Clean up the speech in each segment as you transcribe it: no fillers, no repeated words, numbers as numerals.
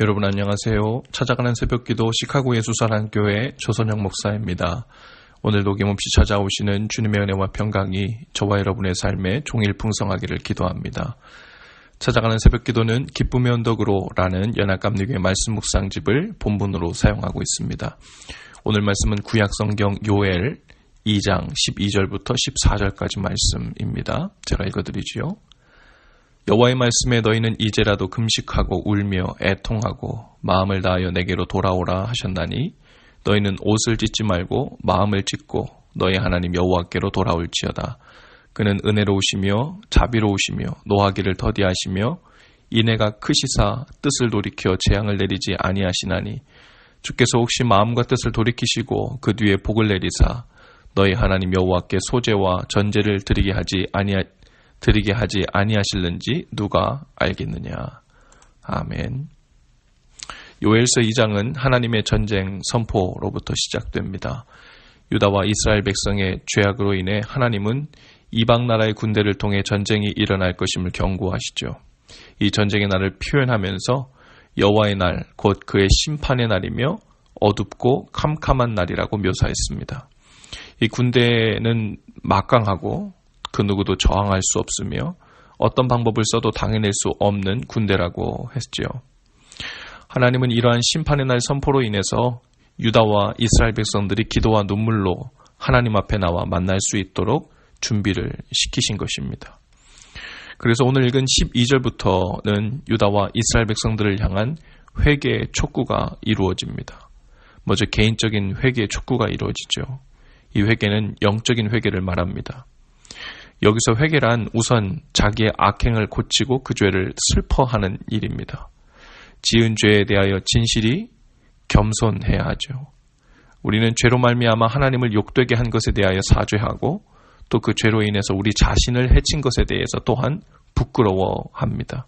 여러분 안녕하세요. 찾아가는 새벽기도 시카고 예수사랑교회 조선영 목사입니다. 오늘도 어김없이 찾아오시는 주님의 은혜와 평강이 저와 여러분의 삶에 종일 풍성하기를 기도합니다. 찾아가는 새벽기도는 기쁨의 언덕으로 라는 연합감리교회 말씀 묵상집을 본문으로 사용하고 있습니다. 오늘 말씀은 구약성경 요엘 2장 12절부터 14절까지 말씀입니다. 제가 읽어드리지요. 여호와의 말씀에 너희는 이제라도 금식하고 울며 애통하고 마음을 다하여 내게로 돌아오라 하셨나니 너희는 옷을 찢지 말고 마음을 찢고 너희 하나님 여호와께로 돌아올지어다. 그는 은혜로우시며 자비로우시며 노하기를 더디하시며 인애가 크시사 뜻을 돌이켜 재앙을 내리지 아니하시나니 주께서 혹시 마음과 뜻을 돌이키시고 그 뒤에 복을 내리사 너희 하나님 여호와께 소제와 전제를 드리게 하지 아니하실는지 누가 알겠느냐. 아멘. 요엘서 2장은 하나님의 전쟁 선포로부터 시작됩니다. 유다와 이스라엘 백성의 죄악으로 인해 하나님은 이방 나라의 군대를 통해 전쟁이 일어날 것임을 경고하시죠. 이 전쟁의 날을 표현하면서 여호와의 날, 곧 그의 심판의 날이며 어둡고 캄캄한 날이라고 묘사했습니다. 이 군대는 막강하고 그 누구도 저항할 수 없으며 어떤 방법을 써도 당해낼 수 없는 군대라고 했지요. 하나님은 이러한 심판의 날 선포로 인해서 유다와 이스라엘 백성들이 기도와 눈물로 하나님 앞에 나와 만날 수 있도록 준비를 시키신 것입니다. 그래서 오늘 읽은 12절부터는 유다와 이스라엘 백성들을 향한 회개의 촉구가 이루어집니다. 먼저 개인적인 회개의 촉구가 이루어지죠. 이 회개는 영적인 회개를 말합니다. 여기서 회개란 우선 자기의 악행을 고치고 그 죄를 슬퍼하는 일입니다. 지은 죄에 대하여 진실이 겸손해야 하죠. 우리는 죄로 말미암아 하나님을 욕되게 한 것에 대하여 사죄하고 또 그 죄로 인해서 우리 자신을 해친 것에 대해서 또한 부끄러워합니다.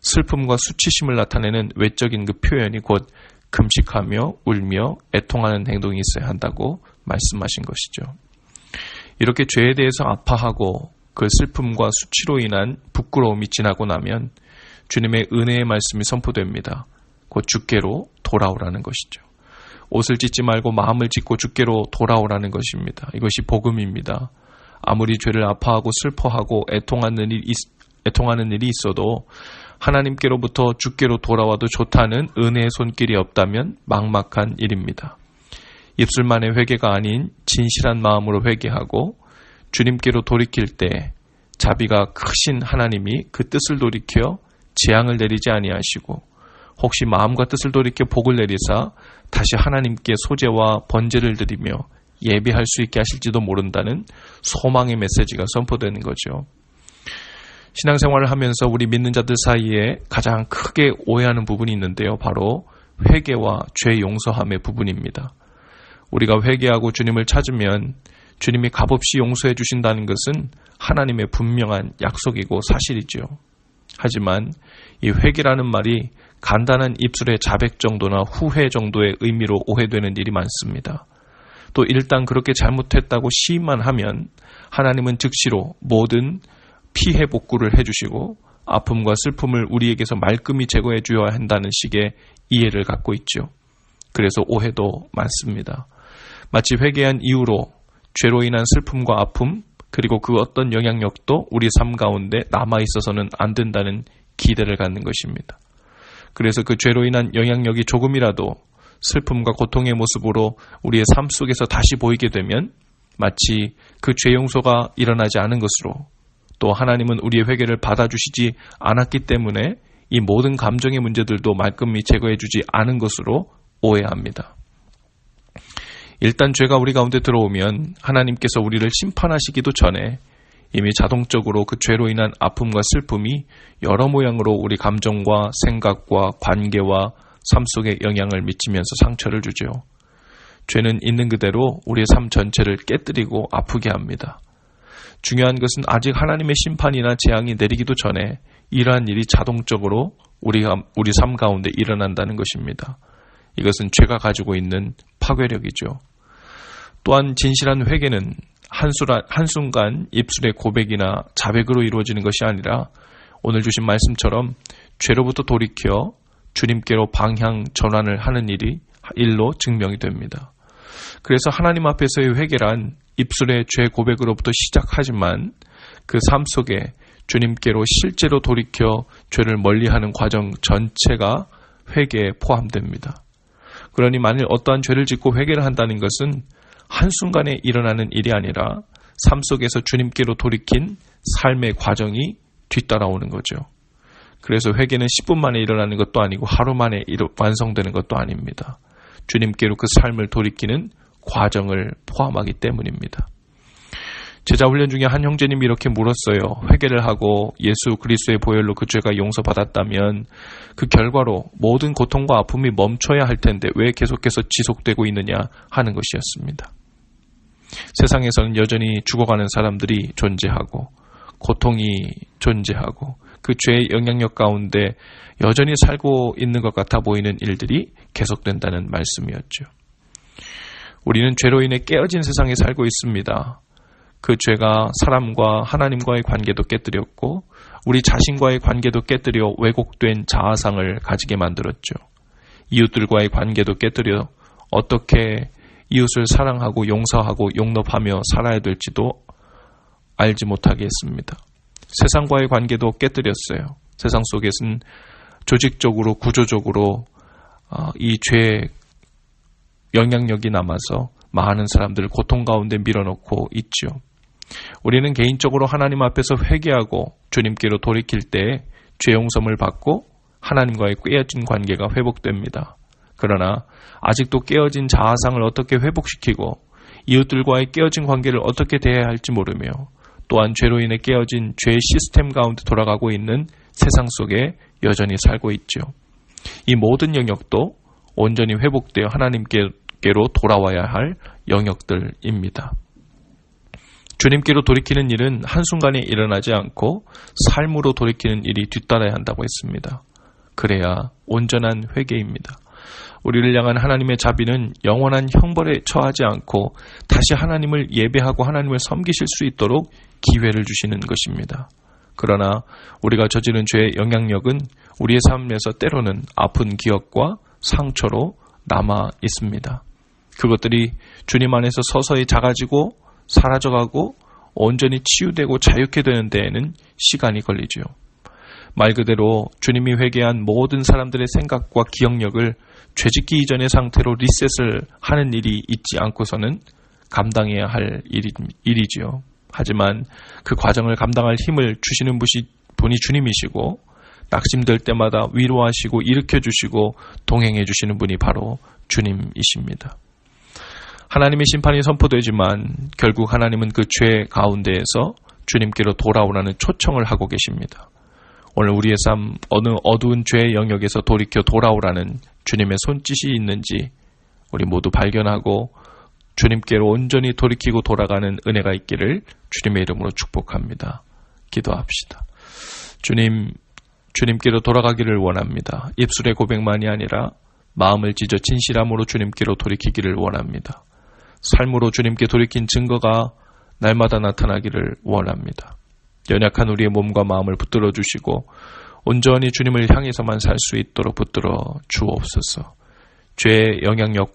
슬픔과 수치심을 나타내는 외적인 그 표현이 곧 금식하며 울며 애통하는 행동이 있어야 한다고 말씀하신 것이죠. 이렇게 죄에 대해서 아파하고 그 슬픔과 수치로 인한 부끄러움이 지나고 나면 주님의 은혜의 말씀이 선포됩니다. 곧 주께로 돌아오라는 것이죠. 옷을 찢지 말고 마음을 찢고 주께로 돌아오라는 것입니다. 이것이 복음입니다. 아무리 죄를 아파하고 슬퍼하고 애통하는 일이 있어도 하나님께로부터 주께로 돌아와도 좋다는 은혜의 손길이 없다면 막막한 일입니다. 입술만의 회개가 아닌 진실한 마음으로 회개하고 주님께로 돌이킬 때 자비가 크신 하나님이 그 뜻을 돌이켜 재앙을 내리지 아니하시고 혹시 마음과 뜻을 돌이켜 복을 내리사 다시 하나님께 소제와 번제를 드리며 예배할 수 있게 하실지도 모른다는 소망의 메시지가 선포되는 거죠. 신앙생활을 하면서 우리 믿는 자들 사이에 가장 크게 오해하는 부분이 있는데요. 바로 회개와 죄 용서함의 부분입니다. 우리가 회개하고 주님을 찾으면 주님이 값없이 용서해 주신다는 것은 하나님의 분명한 약속이고 사실이죠. 하지만 이 회개라는 말이 간단한 입술의 자백 정도나 후회 정도의 의미로 오해되는 일이 많습니다. 또 일단 그렇게 잘못했다고 시인만 하면 하나님은 즉시로 모든 피해 복구를 해주시고 아픔과 슬픔을 우리에게서 말끔히 제거해 주어야 한다는 식의 이해를 갖고 있죠. 그래서 오해도 많습니다. 마치 회개한 이후로 죄로 인한 슬픔과 아픔 그리고 그 어떤 영향력도 우리 삶 가운데 남아있어서는 안 된다는 기대를 갖는 것입니다. 그래서 그 죄로 인한 영향력이 조금이라도 슬픔과 고통의 모습으로 우리의 삶 속에서 다시 보이게 되면 마치 그 죄 용서가 일어나지 않은 것으로 또 하나님은 우리의 회개를 받아주시지 않았기 때문에 이 모든 감정의 문제들도 말끔히 제거해주지 않은 것으로 오해합니다. 일단 죄가 우리 가운데 들어오면 하나님께서 우리를 심판하시기도 전에 이미 자동적으로 그 죄로 인한 아픔과 슬픔이 여러 모양으로 우리 감정과 생각과 관계와 삶 속에 영향을 미치면서 상처를 주죠. 죄는 있는 그대로 우리의 삶 전체를 깨뜨리고 아프게 합니다. 중요한 것은 아직 하나님의 심판이나 재앙이 내리기도 전에 이러한 일이 자동적으로 우리 삶 가운데 일어난다는 것입니다. 이것은 죄가 가지고 있는 파괴력이죠. 또한 진실한 회개는 한순간 입술의 고백이나 자백으로 이루어지는 것이 아니라 오늘 주신 말씀처럼 죄로부터 돌이켜 주님께로 방향 전환을 하는 일로 증명이 됩니다. 그래서 하나님 앞에서의 회개란 입술의 죄 고백으로부터 시작하지만 그 삶 속에 주님께로 실제로 돌이켜 죄를 멀리하는 과정 전체가 회개에 포함됩니다. 그러니 만일 어떠한 죄를 짓고 회개를 한다는 것은 한순간에 일어나는 일이 아니라 삶 속에서 주님께로 돌이킨 삶의 과정이 뒤따라오는 거죠. 그래서 회개는 10분 만에 일어나는 것도 아니고 하루 만에 완성되는 것도 아닙니다. 주님께로 그 삶을 돌이키는 과정을 포함하기 때문입니다. 제자훈련 중에 한 형제님이 이렇게 물었어요. 회개를 하고 예수 그리스도의 보혈로 그 죄가 용서받았다면 그 결과로 모든 고통과 아픔이 멈춰야 할 텐데 왜 계속해서 지속되고 있느냐 하는 것이었습니다. 세상에서는 여전히 죽어가는 사람들이 존재하고 고통이 존재하고 그 죄의 영향력 가운데 여전히 살고 있는 것 같아 보이는 일들이 계속된다는 말씀이었죠. 우리는 죄로 인해 깨어진 세상에 살고 있습니다. 그 죄가 사람과 하나님과의 관계도 깨뜨렸고 우리 자신과의 관계도 깨뜨려 왜곡된 자아상을 가지게 만들었죠. 이웃들과의 관계도 깨뜨려 어떻게 이웃을 사랑하고 용서하고 용납하며 살아야 될지도 알지 못하게 했습니다. 세상과의 관계도 깨뜨렸어요. 세상 속에서는 조직적으로 구조적으로 이 죄의 영향력이 남아서 많은 사람들을 고통 가운데 밀어넣고 있죠. 우리는 개인적으로 하나님 앞에서 회개하고 주님께로 돌이킬 때 죄 용서를 받고 하나님과의 깨어진 관계가 회복됩니다. 그러나 아직도 깨어진 자아상을 어떻게 회복시키고 이웃들과의 깨어진 관계를 어떻게 대해야 할지 모르며 또한 죄로 인해 깨어진 죄의 시스템 가운데 돌아가고 있는 세상 속에 여전히 살고 있죠. 이 모든 영역도 온전히 회복되어 하나님께로 돌아와야 할 영역들입니다. 주님께로 돌이키는 일은 한순간에 일어나지 않고 삶으로 돌이키는 일이 뒤따라야 한다고 했습니다. 그래야 온전한 회개입니다. 우리를 향한 하나님의 자비는 영원한 형벌에 처하지 않고 다시 하나님을 예배하고 하나님을 섬기실 수 있도록 기회를 주시는 것입니다. 그러나 우리가 저지른 죄의 영향력은 우리의 삶에서 때로는 아픈 기억과 상처로 남아 있습니다. 그것들이 주님 안에서 서서히 작아지고 사라져가고 온전히 치유되고 자유케 되는 데에는 시간이 걸리죠. 말 그대로 주님이 회개한 모든 사람들의 생각과 기억력을 죄짓기 이전의 상태로 리셋을 하는 일이 있지 않고서는 감당해야 할 일이지요. 하지만 그 과정을 감당할 힘을 주시는 분이 주님이시고 낙심될 때마다 위로하시고 일으켜주시고 동행해주시는 분이 바로 주님이십니다. 하나님의 심판이 선포되지만 결국 하나님은 그 죄 가운데에서 주님께로 돌아오라는 초청을 하고 계십니다. 오늘 우리의 삶 어느 어두운 죄의 영역에서 돌이켜 돌아오라는 주님의 손짓이 있는지 우리 모두 발견하고 주님께로 온전히 돌이키고 돌아가는 은혜가 있기를 주님의 이름으로 축복합니다. 기도합시다. 주님께로 돌아가기를 원합니다. 입술의 고백만이 아니라 마음을 찢어 진실함으로 주님께로 돌이키기를 원합니다. 삶으로 주님께 돌이킨 증거가 날마다 나타나기를 원합니다. 연약한 우리의 몸과 마음을 붙들어 주시고 온전히 주님을 향해서만 살 수 있도록 붙들어 주옵소서. 죄의 영향력과